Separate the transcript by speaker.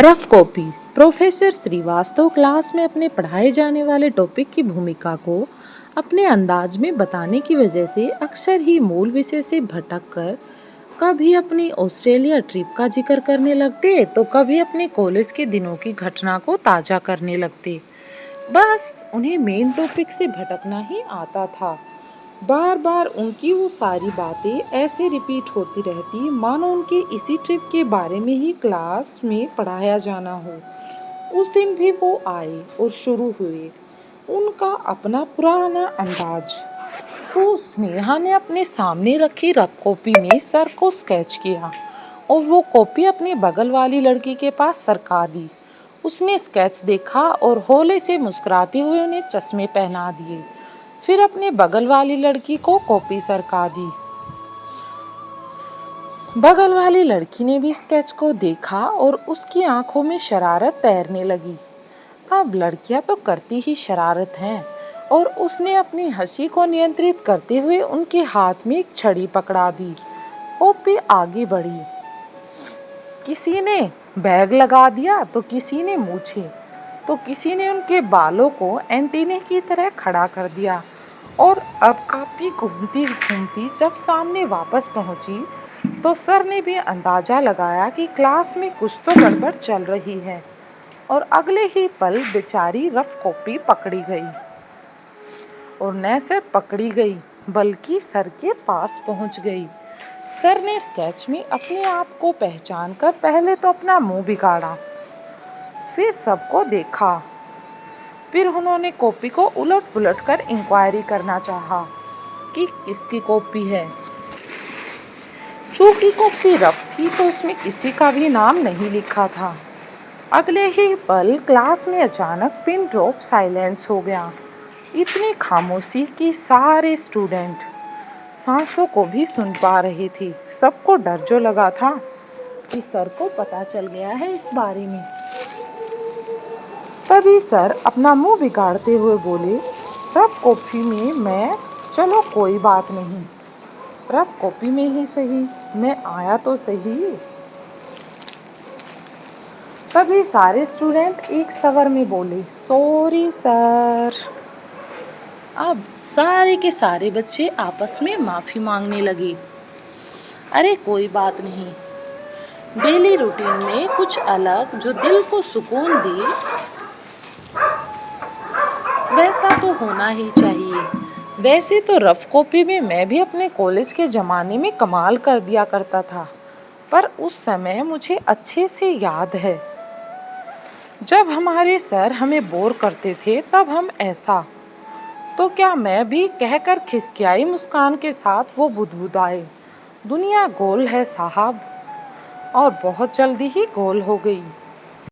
Speaker 1: Rough copy. Professor Srivastava class में अपने पढ़ाए जाने वाले टॉपिक की भूमिका को अपने अंदाज में बताने की वजह से अक्सर ही मूल विषय से भटक कर कभी अपनी ऑस्ट्रेलिया ट्रिप का जिक्र करने लगते तो कभी अपने कॉलेज के दिनों की घटना को ताज़ा करने लगते। बस उन्हें मेन टॉपिक से भटकना ही आता था। बार बार उनकी वो सारी बातें ऐसे रिपीट होती रहती मानो उनके इसी ट्रिप के बारे में ही क्लास में पढ़ाया जाना हो। उस दिन भी वो आए और शुरू हुए उनका अपना पुराना अंदाज। तो स्नेहा ने अपने सामने रखी रफ कॉपी में सर को स्केच किया और वो कॉपी अपनी बगल वाली लड़की के पास सरका दी। उसने स्केच देखा और होले से मुस्कुराते हुए उन्हें चश्मे पहना दिए। फिर अपने बगल वाली लड़की को कॉपी सरका दी। बगल वाली लड़की ने भी स्केच को देखा और उसकी आंखों में शरारत तैरने लगी। अब लड़कियां तो करती ही शरारत हैं और उसने अपनी हंसी को नियंत्रित करते हुए उनके हाथ में एक छड़ी पकड़ा दी। कॉपी आगे बढ़ी। किसी ने बैग लगा दिया तो किसी ने मूछे तो किसी ने उनके बालों को एंटीने की तरह खड़ा कर दिया। और अब काफी घूमती घूमती जब सामने वापस पहुंची तो सर ने भी अंदाजा लगाया कि क्लास में कुछ तो गड़बड़ चल रही है और अगले ही पल बेचारी रफ कॉपी पकड़ी गई। और न सिर्फ पकड़ी गई बल्कि सर के पास पहुंच गई। सर ने स्केच में अपने आप को पहचान कर पहले तो अपना मुंह बिगाड़ा, फिर सबको देखा। फिर उन्होंने कॉपी को उलट पुलट कर इंक्वायरी करना चाहा कि किसकी कॉपी है। चूंकि कॉपी रफ थी तो उसमें किसी का भी नाम नहीं लिखा था। अगले ही पल क्लास में अचानक पिन ड्रॉप साइलेंस हो गया। इतनी खामोशी कि सारे स्टूडेंट सांसों को भी सुन पा रहे थे। सबको डर जो लगा था कि सर को पता चल गया है इस बारे में। तभी सर अपना मुंह बिगाड़ते हुए बोले, रफ कॉपी में मैं, चलो कोई बात नहीं, रफ कॉपी में ही सही, मैं आया तो सही। तभी सारे स्टूडेंट एक स्वर में बोले, सॉरी सर। अब सारे के सारे बच्चे आपस में माफ़ी मांगने लगे। अरे कोई बात नहीं, डेली रूटीन में कुछ अलग जो दिल को सुकून दे वैसा तो होना ही चाहिए। वैसे तो रफ कॉपी में मैं भी अपने कॉलेज के ज़माने में कमाल कर दिया करता था, पर उस समय मुझे अच्छे से याद है जब हमारे सर हमें बोर करते थे तब हम ऐसा, तो क्या मैं भी कहकर खिसकियाई मुस्कान के साथ वो बुदबुदाए, दुनिया गोल है साहब। और बहुत जल्दी ही गोल हो गई।